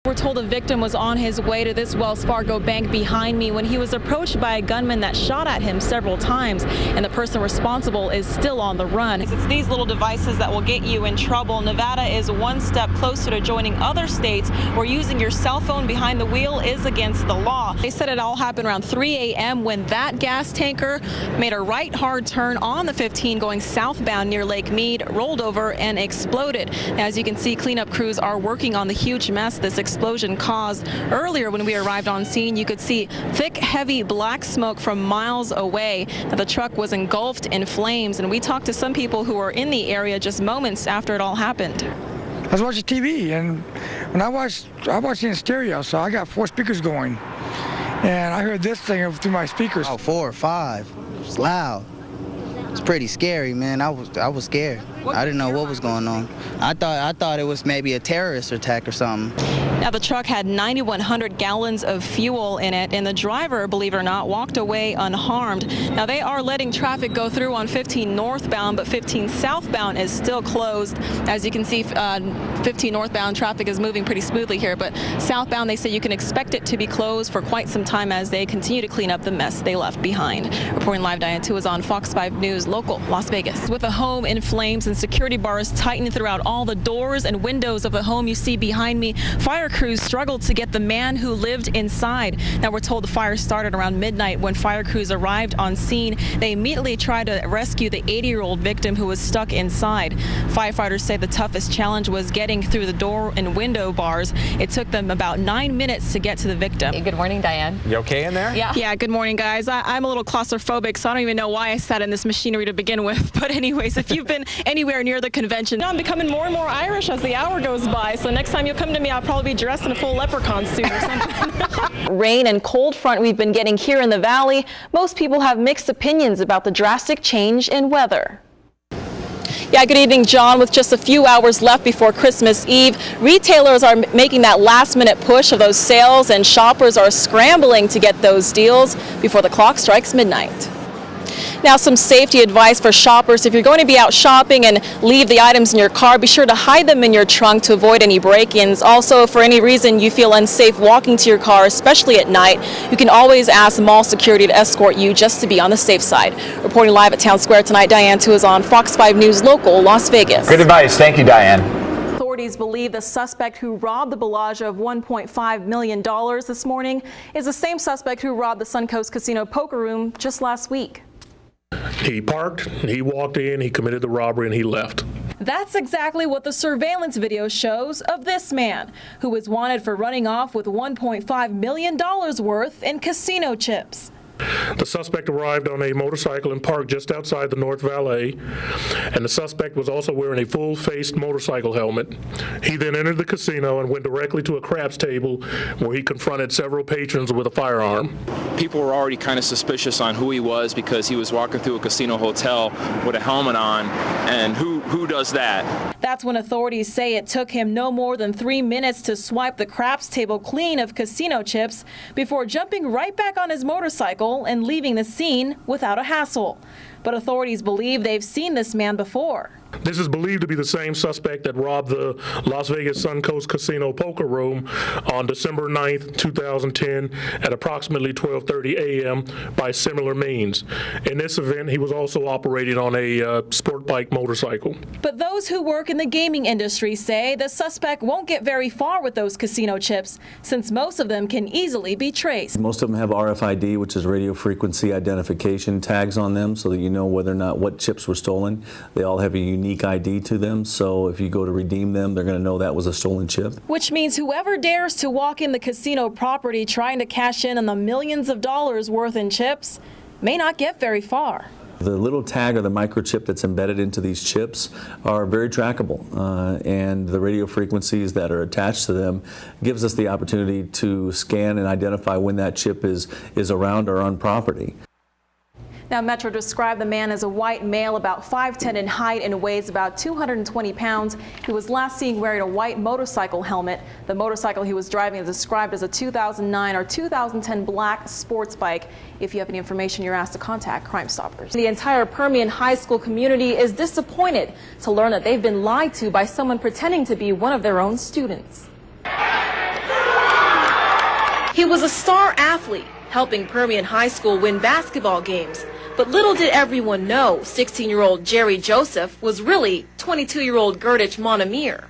We're told the victim was on his way to this Wells Fargo bank behind me when he was approached by a gunman that shot at him several times, and the person responsible is still on the run. It's these little devices that will get you in trouble. Nevada is one step closer to joining other states where using your cell phone behind the wheel is against the law. They said it all happened around 3 a.m. when that gas tanker made a right hard turn on the 15 going southbound near Lake Mead, rolled over and exploded. Now, as you can see, cleanup crews are working on the huge mess this explosion caused. Earlier when we arrived on scene, you could see thick, heavy black smoke from miles away. Now, the truck was engulfed in flames, and we talked to some people who were in the area just moments after it all happened. I was watching TV, and when I watched in stereo, so I got 4 speakers going, and I heard this thing through my speakers. Oh, 4 or 5. It's loud. It's pretty scary, man. I was scared. I didn't know what was going on. I thought it was maybe a terrorist attack or something. Now, the truck had 9,100 gallons of fuel in it, and the driver, believe it or not, walked away unharmed. Now, they are letting traffic go through on 15 northbound, but 15 southbound is still closed. As you can see, 15 northbound traffic is moving pretty smoothly here, but southbound, they say you can expect it to be closed for quite some time as they continue to clean up the mess they left behind. Reporting live, Diane Tuazon, Fox 5 News, local Las Vegas. With a home in flames and security bars tightened throughout all the doors and windows of the home you see behind me, fire crews struggled to get the man who lived inside. Now, we're told the fire started around midnight. When fire crews arrived on scene, they immediately tried to rescue the 80-year-old victim who was stuck inside. Firefighters say the toughest challenge was getting through the door and window bars. It took them about 9 minutes to get to the victim. Hey, good morning, Diane. You okay in there? Yeah, good morning, guys. I'm a little claustrophobic, so I don't even know why I sat in this machinery to begin with. But anyways, if you've been anywhere near the convention, I'm becoming more and more Irish as the hour goes by. So next time you come to me, I'll probably be dressed in a full leprechaun suit or something. Rain and cold front we've been getting here in the valley. Most people have mixed opinions about the drastic change in weather. Yeah, good evening, John. With just a few hours left before Christmas Eve, retailers are making that last-minute push of those sales, and shoppers are scrambling to get those deals before the clock strikes midnight. Now, some safety advice for shoppers. If you're going to be out shopping and leave the items in your car, be sure to hide them in your trunk to avoid any break-ins. Also, if for any reason you feel unsafe walking to your car, especially at night, you can always ask mall security to escort you just to be on the safe side. Reporting live at Town Square tonight, Diane Tuazon, Fox 5 News Local, Las Vegas. Good advice. Thank you, Diane. Authorities believe the suspect who robbed the Bellagio of $1.5 million this morning is the same suspect who robbed the Suncoast Casino poker room just last week. He parked, he walked in, he committed the robbery, and he left. That's exactly what the surveillance video shows of this man, who was wanted for running off with $1.5 million worth in casino chips. The suspect arrived on a motorcycle and parked just outside the North Valet, and the suspect was also wearing a full-faced motorcycle helmet. He then entered the casino and went directly to a craps table where he confronted several patrons with a firearm. People were already kind of suspicious on who he was because he was walking through a casino hotel with a helmet on, and who does that? That's when authorities say it took him no more than 3 minutes to swipe the craps table clean of casino chips before jumping right back on his motorcycle and leaving the scene without a hassle. But authorities believe they've seen this man before. This is believed to be the same suspect that robbed the Las Vegas Suncoast Casino poker room on December 9th, 2010 at approximately 12:30 a.m. by similar means. In this event, he was also operating on a sport bike motorcycle. But those who work in the gaming industry say the suspect won't get very far with those casino chips, since most of them can easily be traced. Most of them have RFID, which is radio frequency identification tags on them, so that you know whether or not what chips were stolen. They all have a unique ID to them, so if you go to redeem them, they're going to know that was a stolen chip. Which means whoever dares to walk in the casino property trying to cash in on the millions of dollars worth in chips may not get very far. The little tag or the microchip that's embedded into these chips are very trackable, and the radio frequencies that are attached to them gives us the opportunity to scan and identify when that chip is around or on property. Now, Metro described the man as a white male, about 5'10" in height and weighs about 220 pounds. He was last seen wearing a white motorcycle helmet. The motorcycle he was driving is described as a 2009 or 2010 black sports bike. If you have any information, you're asked to contact Crime Stoppers. The entire Permian high school community is disappointed to learn that they've been lied to by someone pretending to be one of their own students. He was a star athlete, helping Permian High School win basketball games. But little did everyone know 16-year-old Jerry Joseph was really 22-year-old Gerdich Monamir.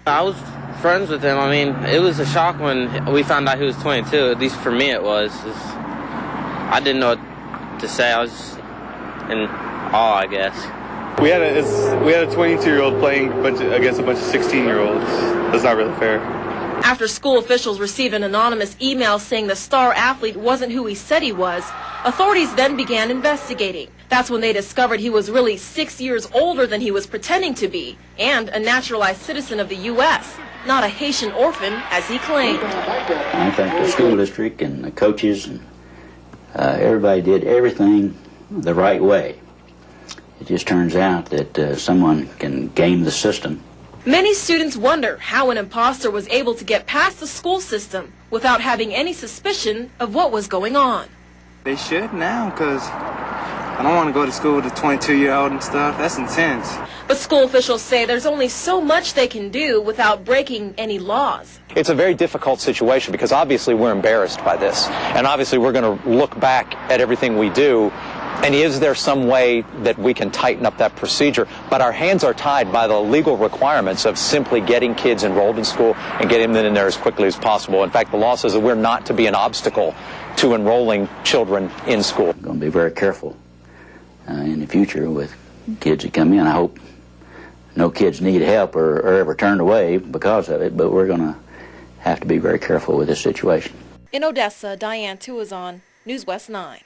I was friends with him. I mean, it was a shock when we found out he was 22. At least for me it was. I didn't know what to say. I was just in awe, I guess. We had a 22-year-old playing against a bunch of 16-year-olds. That's not really fair. After school officials received an anonymous email saying the star athlete wasn't who he said he was, authorities then began investigating. That's when they discovered he was really 6 years older than he was pretending to be, and a naturalized citizen of the U.S., not a Haitian orphan as he claimed. I think the school district and the coaches and everybody did everything the right way. It just turns out that someone can game the system. Many students wonder how an imposter was able to get past the school system without having any suspicion of what was going on. They should now, because I don't want to go to school with a 22-year-old and stuff. That's intense. But school officials say there's only so much they can do without breaking any laws. It's a very difficult situation because obviously we're embarrassed by this. And obviously we're going to look back at everything we do. And is there some way that we can tighten up that procedure? But our hands are tied by the legal requirements of simply getting kids enrolled in school and getting them in there as quickly as possible. In fact, the law says that we're not to be an obstacle to enrolling children in school. We're going to be very careful in the future with kids that come in. I hope no kids need help or ever turned away because of it, but we're going to have to be very careful with this situation. In Odessa, Diane Tuazon, News West 9.